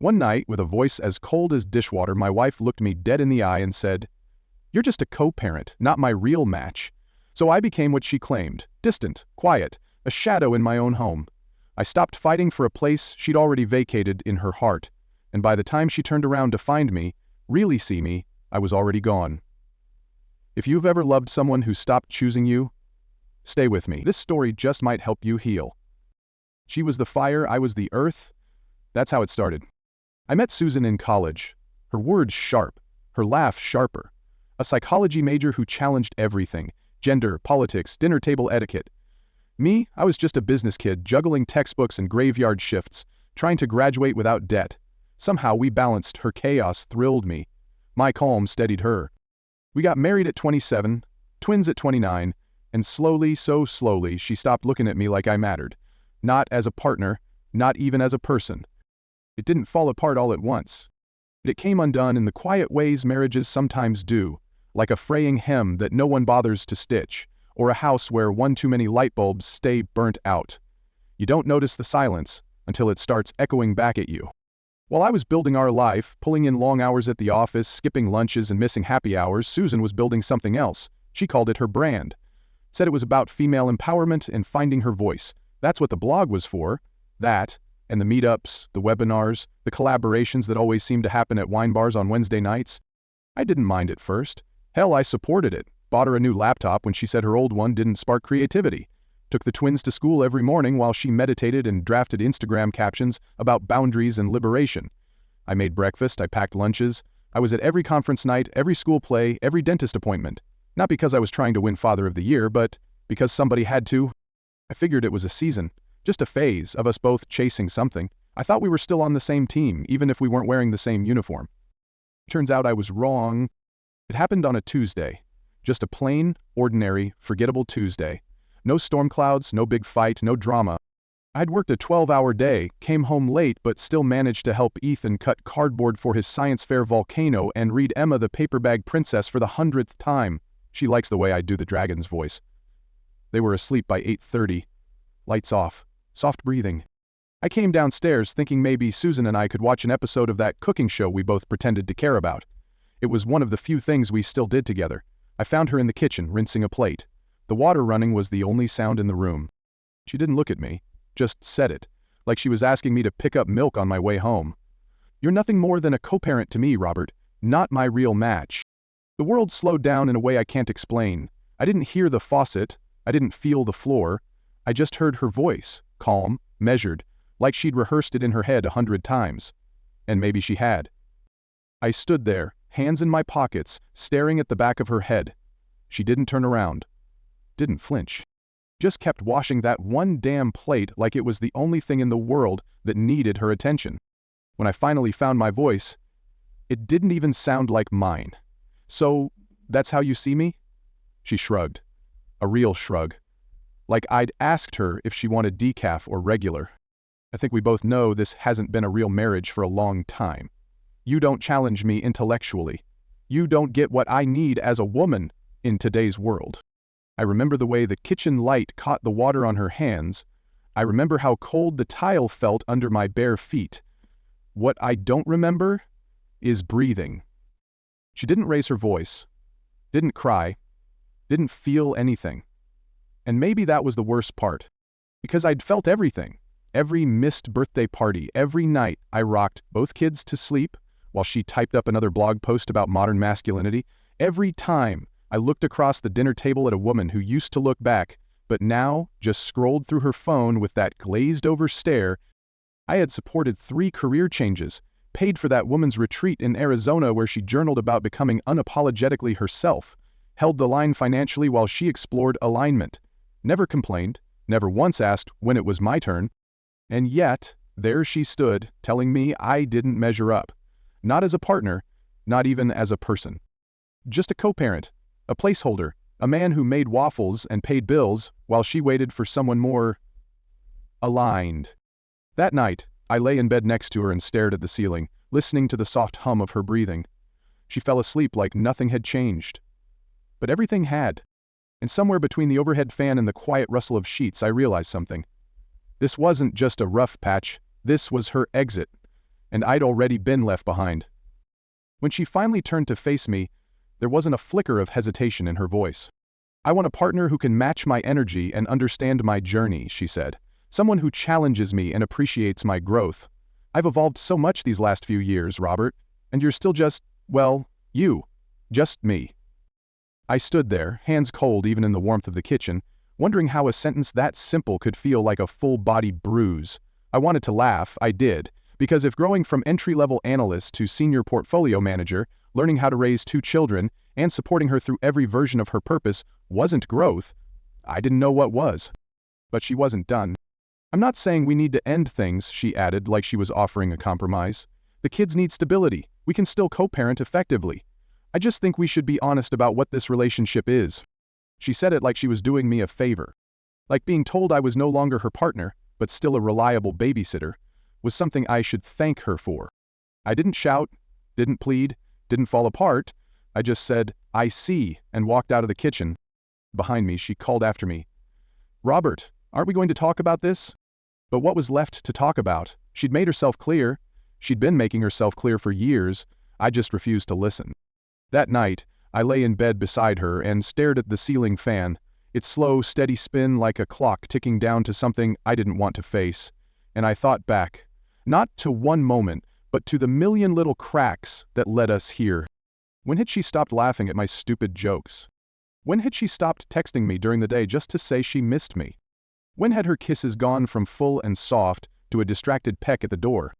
One night, with a voice as cold as dishwater, my wife looked me dead in the eye and said, "You're just a co-parent, not my real match." So I became what she claimed, distant, quiet, a shadow in my own home. I stopped fighting for a place she'd already vacated in her heart, and by the time she turned around to find me, really see me, I was already gone. If you've ever loved someone who stopped choosing you, stay with me. This story just might help you heal. She was the fire, I was the earth. That's how it started. I met Susan in college. Her words sharp, her laugh sharper. A psychology major who challenged everything: gender, politics, dinner table etiquette. Me, I was just a business kid juggling textbooks and graveyard shifts, trying to graduate without debt. Somehow we balanced. Her chaos thrilled me. My calm steadied her. We got married at 27, twins at 29, and slowly, so slowly, she stopped looking at me like I mattered. Not as a partner, not even as a person. It didn't fall apart all at once. It came undone in the quiet ways marriages sometimes do, like a fraying hem that no one bothers to stitch, or a house where one too many light bulbs stay burnt out. You don't notice the silence until it starts echoing back at you. While I was building our life, pulling in long hours at the office, skipping lunches and missing happy hours, Susan was building something else. She called it her brand. Said it was about female empowerment and finding her voice. That's what the blog was for. That, and the meetups, the webinars, the collaborations that always seemed to happen at wine bars on Wednesday nights. I didn't mind at first. Hell, I supported it. Bought her a new laptop when she said her old one didn't spark creativity. Took the twins to school every morning while she meditated and drafted Instagram captions about boundaries and liberation. I made breakfast, I packed lunches. I was at every conference night, every school play, every dentist appointment. Not because I was trying to win Father of the Year, but because somebody had to. I figured it was a season, just a phase of us both chasing something. I thought we were still on the same team, even if we weren't wearing the same uniform. Turns out I was wrong. It happened on a Tuesday. Just a plain, ordinary, forgettable Tuesday. No storm clouds, no big fight, no drama. I'd worked a 12-hour day, came home late but still managed to help Ethan cut cardboard for his science fair volcano and read Emma the Paper Bag Princess for the 100th time. She likes the way I do the dragon's voice. They were asleep by 8:30. Lights off. Soft breathing. I came downstairs thinking maybe Susan and I could watch an episode of that cooking show we both pretended to care about. It was one of the few things we still did together. I found her in the kitchen, rinsing a plate. The water running was the only sound in the room. She didn't look at me, just said it, like she was asking me to pick up milk on my way home. "You're nothing more than a co-parent to me, Robert, not my real match." The world slowed down in a way I can't explain. I didn't hear the faucet, I didn't feel the floor. I just heard her voice, calm, measured, like she'd rehearsed it in her head 100 times. And maybe she had. I stood there, hands in my pockets, staring at the back of her head. She didn't turn around. Didn't flinch. Just kept washing that one damn plate like it was the only thing in the world that needed her attention. When I finally found my voice, it didn't even sound like mine. "So, that's how you see me?" She shrugged. A real shrug. Like I'd asked her if she wanted decaf or regular. I think we both know this hasn't been a real marriage for a long time. You don't challenge me intellectually. You don't get what I need as a woman in today's world. I remember the way the kitchen light caught the water on her hands. I remember how cold the tile felt under my bare feet. What I don't remember is breathing. She didn't raise her voice, didn't cry, didn't feel anything. And maybe that was the worst part. Because I'd felt everything. Every missed birthday party, every night I rocked both kids to sleep while she typed up another blog post about modern masculinity. Every time I looked across the dinner table at a woman who used to look back, but now just scrolled through her phone with that glazed-over stare. I had supported 3 career changes, paid for that woman's retreat in Arizona where she journaled about becoming unapologetically herself, held the line financially while she explored alignment, never complained, never once asked when it was my turn. And yet, there she stood, telling me I didn't measure up. Not as a partner, not even as a person. Just a co-parent, a placeholder, a man who made waffles and paid bills while she waited for someone more aligned. That night, I lay in bed next to her and stared at the ceiling, listening to the soft hum of her breathing. She fell asleep like nothing had changed. But everything had. And somewhere between the overhead fan and the quiet rustle of sheets, I realized something. This wasn't just a rough patch, this was her exit. and I'd already been left behind. When she finally turned to face me, there wasn't a flicker of hesitation in her voice. "I want a partner who can match my energy and understand my journey," she said. "Someone who challenges me and appreciates my growth. I've evolved so much these last few years, Robert, and you're still just, well, you. Just me." I stood there, hands cold even in the warmth of the kitchen, wondering how a sentence that simple could feel like a full-body bruise. I wanted to laugh, I did, because if growing from entry-level analyst to senior portfolio manager, learning how to raise 2 children, and supporting her through every version of her purpose wasn't growth, I didn't know what was. But she wasn't done. "I'm not saying we need to end things," she added like she was offering a compromise. "The kids need stability. We can still co-parent effectively. I just think we should be honest about what this relationship is." She said it like she was doing me a favor. Like being told I was no longer her partner, but still a reliable babysitter, was something I should thank her for. I didn't shout, didn't plead, didn't fall apart. I just said, "I see," and walked out of the kitchen. Behind me, she called after me, "Robert, aren't we going to talk about this?" But what was left to talk about? She'd made herself clear. She'd been making herself clear for years. I just refused to listen. That night, I lay in bed beside her and stared at the ceiling fan, its slow, steady spin like a clock ticking down to something I didn't want to face. And I thought back, not to one moment, but to the million little cracks that led us here. When had she stopped laughing at my stupid jokes? When had she stopped texting me during the day just to say she missed me? When had her kisses gone from full and soft to a distracted peck at the door?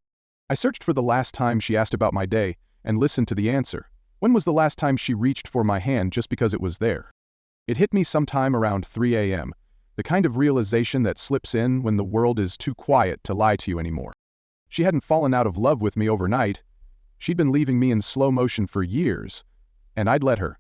I searched for the last time she asked about my day and listened to the answer. When was the last time she reached for my hand just because it was there? It hit me sometime around 3 a.m., the kind of realization that slips in when the world is too quiet to lie to you anymore. She hadn't fallen out of love with me overnight. She'd been leaving me in slow motion for years, and I'd let her.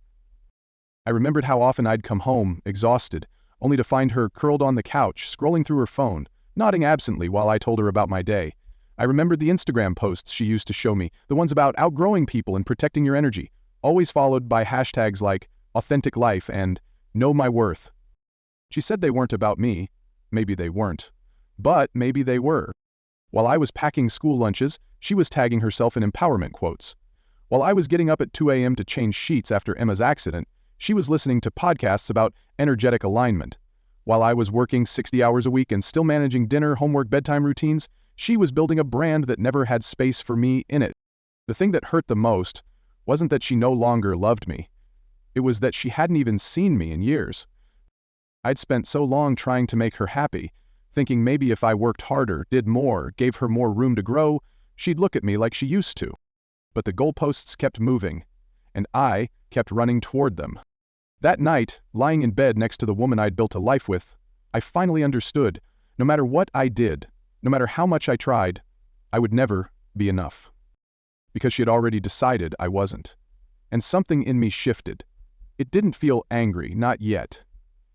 I remembered how often I'd come home, exhausted, only to find her curled on the couch, scrolling through her phone, nodding absently while I told her about my day. I remembered the Instagram posts she used to show me, the ones about outgrowing people and protecting your energy, always followed by hashtags like authentic life and know my worth. She said they weren't about me. Maybe they weren't. But maybe they were. While I was packing school lunches, she was tagging herself in empowerment quotes. While I was getting up at 2 a.m. to change sheets after Emma's accident, she was listening to podcasts about energetic alignment. While I was working 60 hours a week and still managing dinner, homework, bedtime routines, she was building a brand that never had space for me in it. The thing that hurt the most wasn't that she no longer loved me. It was that she hadn't even seen me in years. I'd spent so long trying to make her happy, thinking maybe if I worked harder, did more, gave her more room to grow, she'd look at me like she used to. But the goalposts kept moving, and I kept running toward them. That night, lying in bed next to the woman I'd built a life with, I finally understood, no matter what I did, no matter how much I tried, I would never be enough. Because she had already decided I wasn't. And something in me shifted. It didn't feel angry, not yet.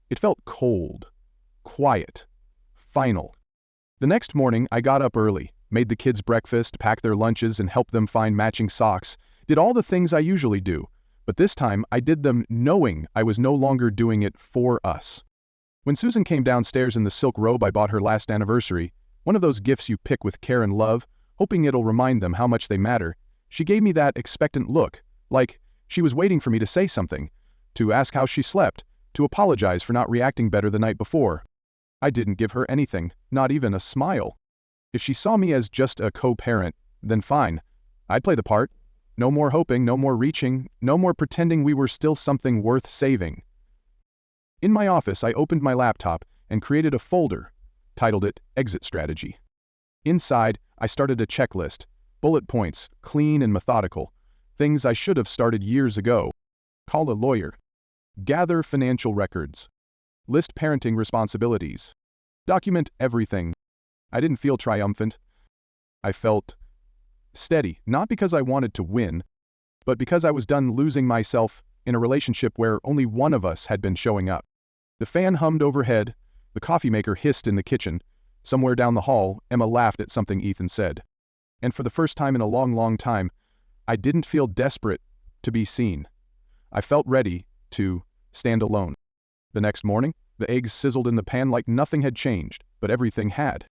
It felt cold, quiet, final. The next morning, I got up early, made the kids breakfast, packed their lunches, and helped them find matching socks, did all the things I usually do, but this time I did them knowing I was no longer doing it for us. When Susan came downstairs in the silk robe I bought her last anniversary, one of those gifts you pick with care and love, hoping it'll remind them how much they matter, she gave me that expectant look, like she was waiting for me to say something, to ask how she slept, to apologize for not reacting better the night before. I didn't give her anything, not even a smile. If she saw me as just a co-parent, then fine. I'd play the part. No more hoping, no more reaching, no more pretending we were still something worth saving. In my office, I opened my laptop and created a folder, titled it Exit Strategy. Inside, I started a checklist, bullet points, clean and methodical, things I should have started years ago. Call a lawyer. Gather financial records. List parenting responsibilities. Document everything. I didn't feel triumphant. I felt steady, not because I wanted to win, but because I was done losing myself in a relationship where only one of us had been showing up. The fan hummed overhead, the coffee maker hissed in the kitchen. Somewhere down the hall, Emma laughed at something Ethan said. And for the first time in a long, long time, I didn't feel desperate to be seen. I felt ready to stand alone. The next morning, the eggs sizzled in the pan like nothing had changed, but everything had.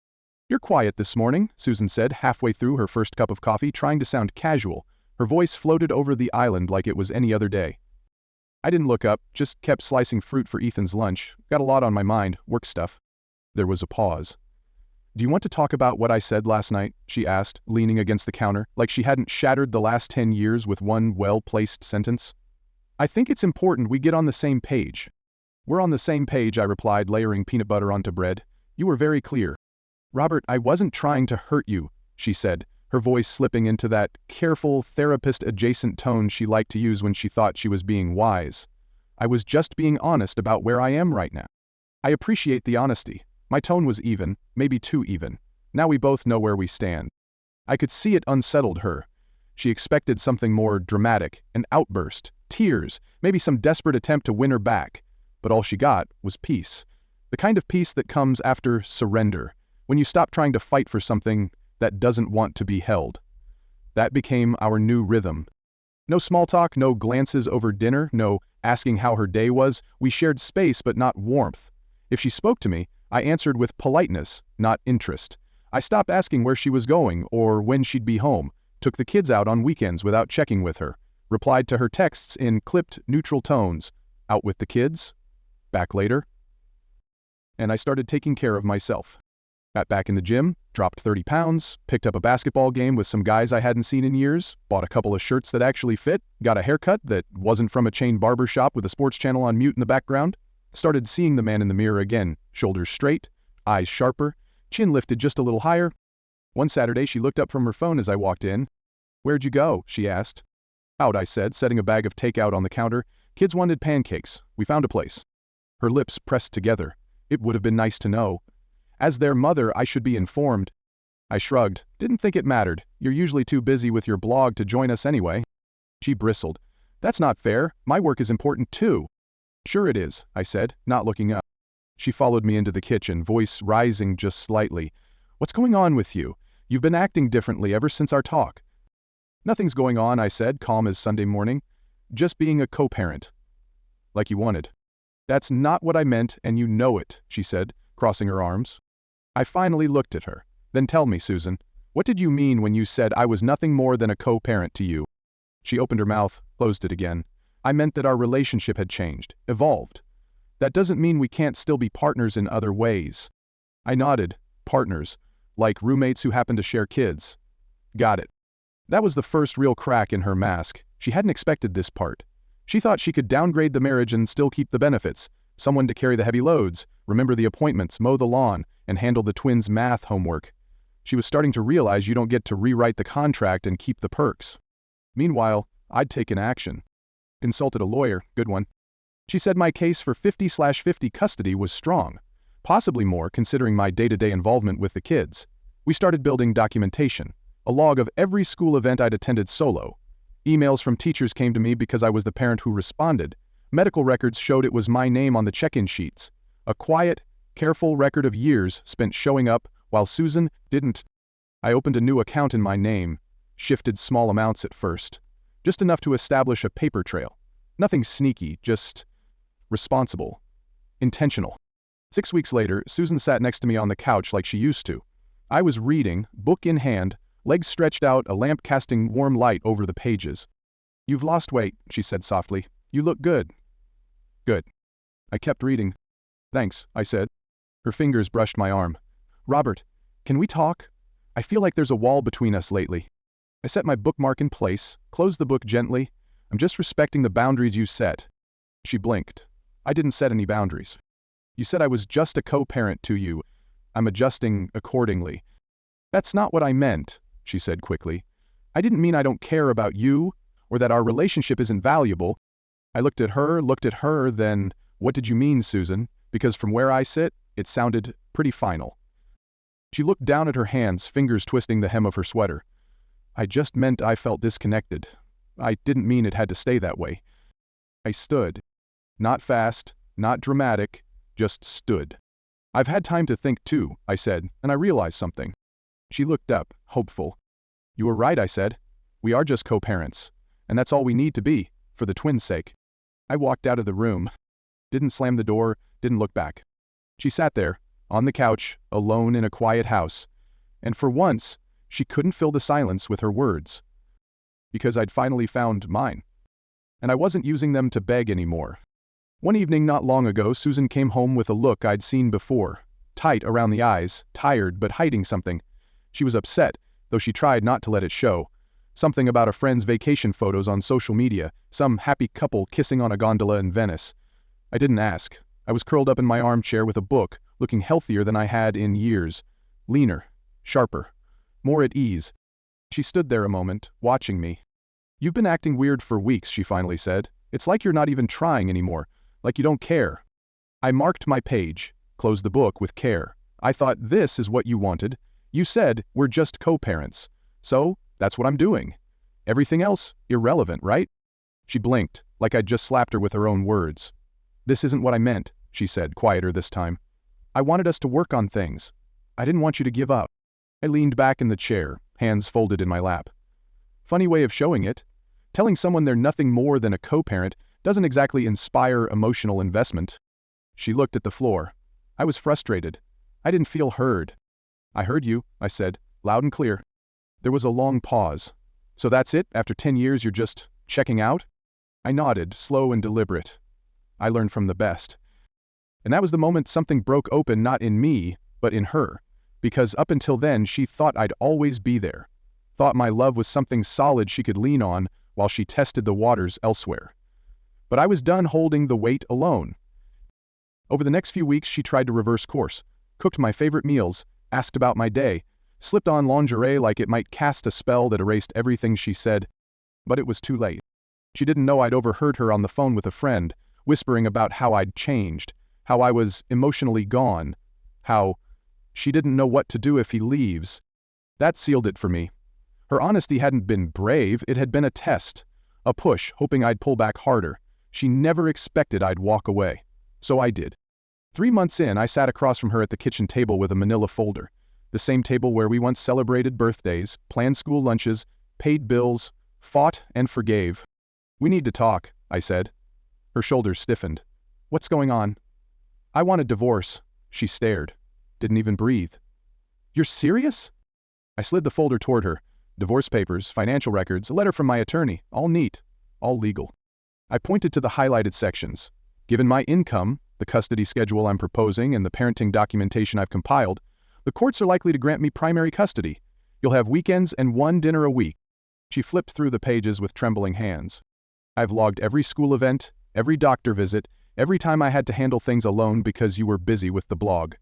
"You're quiet this morning," Susan said halfway through her first cup of coffee, trying to sound casual. Her voice floated over the island like it was any other day. I didn't look up, just kept slicing fruit for Ethan's lunch. Got a lot on my mind, work stuff. There was a pause. "Do you want to talk about what I said last night?" she asked, leaning against the counter, like she hadn't shattered the last 10 years with one well-placed sentence. "I think it's important we get on the same page." "We're on the same page," I replied, layering peanut butter onto bread. "You were very clear." "Robert, I wasn't trying to hurt you," she said, her voice slipping into that careful, therapist-adjacent tone she liked to use when she thought she was being wise. "I was just being honest about where I am right now." "I appreciate the honesty." My tone was even, maybe too even. Now we both know where we stand. I could see it unsettled her. She expected something more dramatic, an outburst, tears, maybe some desperate attempt to win her back. But all she got was peace. The kind of peace that comes after surrender, when you stop trying to fight for something that doesn't want to be held. That became our new rhythm. No small talk, no glances over dinner, no asking how her day was. We shared space but not warmth. If she spoke to me, I answered with politeness, not interest. I stopped asking where she was going or when she'd be home, took the kids out on weekends without checking with her, replied to her texts in clipped, neutral tones. Out with the kids? Back later? And I started taking care of myself. Got back in the gym, dropped 30 pounds, picked up a basketball game with some guys I hadn't seen in years, bought a couple of shirts that actually fit, got a haircut that wasn't from a chain barber shop with a sports channel on mute in the background, started seeing the man in the mirror again, shoulders straight, eyes sharper, chin lifted just a little higher. One Saturday she looked up from her phone as I walked in. "Where'd you go?" she asked. "Out," I said, setting a bag of takeout on the counter. "Kids wanted pancakes. We found a place." Her lips pressed together. It would have been nice to know. As their mother, I should be informed. I shrugged. "Didn't think it mattered. You're usually too busy with your blog to join us anyway." She bristled. "That's not fair. My work is important too." "Sure it is," I said, not looking up. She followed me into the kitchen, voice rising just slightly. "What's going on with you? You've been acting differently ever since our talk." "Nothing's going on," I said, calm as Sunday morning. "Just being a co-parent." "Like you wanted." "That's not what I meant, and you know it," she said, crossing her arms. I finally looked at her. "Then tell me, Susan, what did you mean when you said I was nothing more than a co-parent to you?" She opened her mouth, closed it again. "I meant that our relationship had changed, evolved. That doesn't mean we can't still be partners in other ways." I nodded. Partners. Like roommates who happen to share kids. Got it. That was the first real crack in her mask. She hadn't expected this part. She thought she could downgrade the marriage and still keep the benefits. Someone to carry the heavy loads, remember the appointments, mow the lawn, and handle the twins' math homework. She was starting to realize you don't get to rewrite the contract and keep the perks. Meanwhile, I'd taken action. Consulted a lawyer, good one. She said my case for 50/50 custody was strong, possibly more considering my day-to-day involvement with the kids. We started building documentation, a log of every school event I'd attended solo. Emails from teachers came to me because I was the parent who responded. Medical records showed it was my name on the check-in sheets. A quiet, careful record of years spent showing up while Susan didn't. I opened a new account in my name, shifted small amounts at first. Just enough to establish a paper trail. Nothing sneaky, just responsible. Intentional. 6 weeks later, Susan sat next to me on the couch like she used to. I was reading, book in hand, legs stretched out, a lamp casting warm light over the pages. "You've lost weight," she said softly. "You look good." "Good." I kept reading. "Thanks," I said. Her fingers brushed my arm. "Robert, can we talk? I feel like there's a wall between us lately." I set my bookmark in place, closed the book gently. "I'm just respecting the boundaries you set." She blinked. "I didn't set any boundaries. You said I was just a co-parent to you. I'm adjusting accordingly." "That's not what I meant," she said quickly. "I didn't mean I don't care about you, or that our relationship isn't valuable." I looked at her, then, "What did you mean, Susan?" Because from where I sit, it sounded pretty final. She looked down at her hands, fingers twisting the hem of her sweater. "I just meant I felt disconnected. I didn't mean it had to stay that way." I stood. Not fast, not dramatic, just stood. "I've had time to think too," I said, and I realized something. She looked up, hopeful. "You were right," I said. "We are just co-parents, and that's all we need to be, for the twins' sake." I walked out of the room. Didn't slam the door, didn't look back. She sat there, on the couch, alone in a quiet house, And for once, she couldn't fill the silence with her words. Because I'd finally found mine. And I wasn't using them to beg anymore. One evening not long ago, Susan came home with a look I'd seen before. Tight around the eyes, tired but hiding something. She was upset, though she tried not to let it show. Something about a friend's vacation photos on social media, some happy couple kissing on a gondola in Venice. I didn't ask. I was curled up in my armchair with a book, looking healthier than I had in years. Leaner, sharper, more at ease. She stood there a moment, watching me. "You've been acting weird for weeks," she finally said. "It's like you're not even trying anymore, like you don't care." I marked my page, closed the book with care. I thought, this is what you wanted. You said, we're just co-parents. So, that's what I'm doing. Everything else, irrelevant, right? She blinked, like I'd just slapped her with her own words. "This isn't what I meant," she said, quieter this time. "I wanted us to work on things. I didn't want you to give up." I leaned back in the chair, hands folded in my lap. Funny way of showing it. Telling someone they're nothing more than a co-parent doesn't exactly inspire emotional investment. She looked at the floor. I was frustrated. I didn't feel heard. "I heard you," I said, loud and clear. There was a long pause. "So that's it? After 10 years you're just checking out?" I nodded, slow and deliberate. I learned from the best. And that was the moment something broke open, not in me, but in her. Because up until then she thought I'd always be there. Thought my love was something solid she could lean on while she tested the waters elsewhere. But I was done holding the weight alone. Over the next few weeks she tried to reverse course, cooked my favorite meals, asked about my day, slipped on lingerie like it might cast a spell that erased everything she said. But it was too late. She didn't know I'd overheard her on the phone with a friend, whispering about how I'd changed, how I was emotionally gone, how she didn't know what to do if he leaves. That sealed it for me. Her honesty hadn't been brave, it had been a test, a push, hoping I'd pull back harder. She never expected I'd walk away. So I did. 3 months in, I sat across from her at the kitchen table with a manila folder. The same table where we once celebrated birthdays, planned school lunches, paid bills, fought and forgave. "We need to talk," I said. Her shoulders stiffened. "What's going on?" "I want a divorce." She stared. Didn't even breathe. "You're serious?" I slid the folder toward her. Divorce papers, financial records, a letter from my attorney, all neat, all legal. I pointed to the highlighted sections. Given my income, the custody schedule I'm proposing, and the parenting documentation I've compiled, the courts are likely to grant me primary custody. You'll have weekends and 1 dinner a week. She flipped through the pages with trembling hands. I've logged every school event, every doctor visit, every time I had to handle things alone because you were busy with the blog.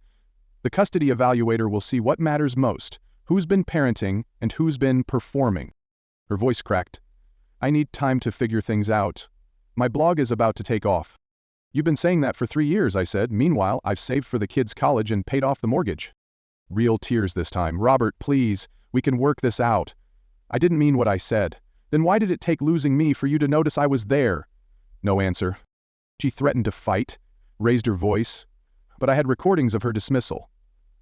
The custody evaluator will see what matters most, who's been parenting and who's been performing. Her voice cracked. "I need time to figure things out. My blog is about to take off." "You've been saying that for 3 years," I said. "Meanwhile, I've saved for the kids' college and paid off the mortgage." Real tears this time. "Robert, please, we can work this out." "I didn't mean what I said." "Then why did it take losing me for you to notice I was there?" No answer. She threatened to fight, raised her voice, but I had recordings of her dismissal.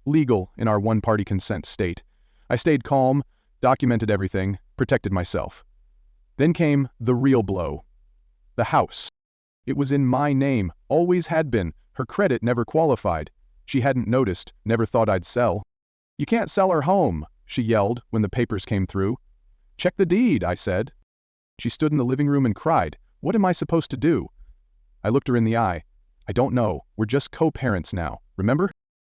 Legal in our one-party consent state. I stayed calm, documented everything, protected myself. Then came the real blow. The house. It was in my name, always had been. Her credit never qualified. She hadn't noticed, never thought I'd sell. "You can't sell our home," she yelled when the papers came through. "Check the deed," I said. She stood in the living room and cried. "What am I supposed to do?" I looked her in the eye. "I don't know. We're just co-parents now, remember?"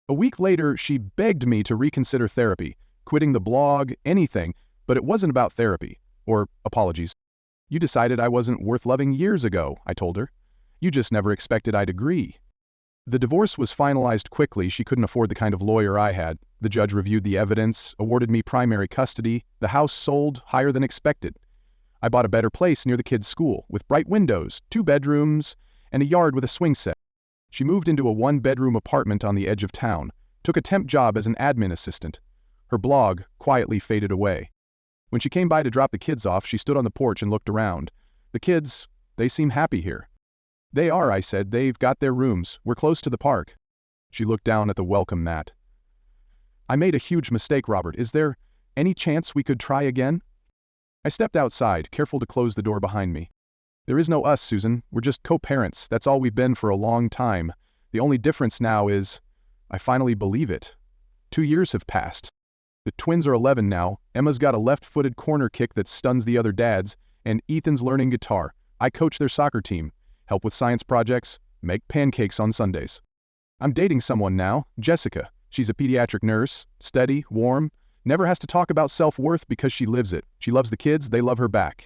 A week later, she begged me to reconsider therapy, quitting the blog, anything, but it wasn't about therapy. Or apologies. "You decided I wasn't worth loving years ago," I told her. "You just never expected I'd agree." The divorce was finalized quickly. She couldn't afford the kind of lawyer I had. The judge reviewed the evidence, awarded me primary custody. The house sold higher than expected. I bought a better place near the kids' school, with bright windows, 2 bedrooms, and a yard with a swing set. She moved into a 1-bedroom apartment on the edge of town, took a temp job as an admin assistant. Her blog quietly faded away. When she came by to drop the kids off, she stood on the porch and looked around. "The kids, they seem happy here." "They are," I said. "They've got their rooms. We're close to the park." She looked down at the welcome mat. "I made a huge mistake, Robert. Is there any chance we could try again?" I stepped outside, careful to close the door behind me. "There is no us, Susan. We're just co-parents. That's all we've been for a long time. The only difference now is, I finally believe it. 2 years have passed. The twins are 11 now, Emma's got a left-footed corner kick that stuns the other dads, and Ethan's learning guitar. I coach their soccer team, help with science projects, make pancakes on Sundays. I'm dating someone now, Jessica. She's a pediatric nurse, steady, warm, never has to talk about self-worth because she lives it. She loves the kids, they love her back.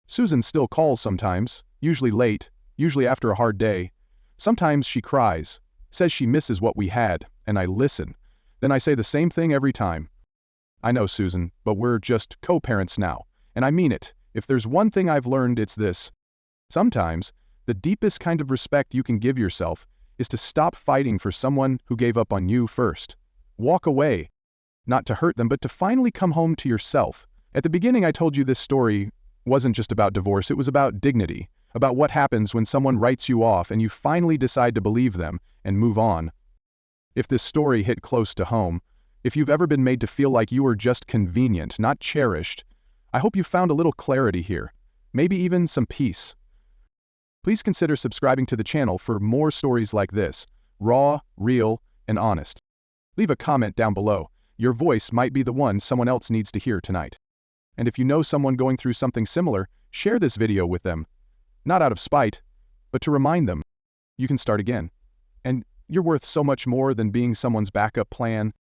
Susan still calls sometimes, usually late, usually after a hard day. Sometimes she cries, says she misses what we had, and I listen. Then I say the same thing every time. I know, Susan, but we're just co-parents now, and I mean it. If there's one thing I've learned, it's this. Sometimes, the deepest kind of respect you can give yourself is to stop fighting for someone who gave up on you first. Walk away. Not to hurt them, but to finally come home to yourself. At the beginning, I told you this story wasn't just about divorce, it was about dignity, about what happens when someone writes you off and you finally decide to believe them and move on. If this story hit close to home, if you've ever been made to feel like you were just convenient, not cherished, I hope you found a little clarity here, maybe even some peace. Please consider subscribing to the channel for more stories like this, raw, real, and honest. Leave a comment down below. Your voice might be the one someone else needs to hear tonight. And if you know someone going through something similar, share this video with them. Not out of spite, but to remind them you can start again. And you're worth so much more than being someone's backup plan.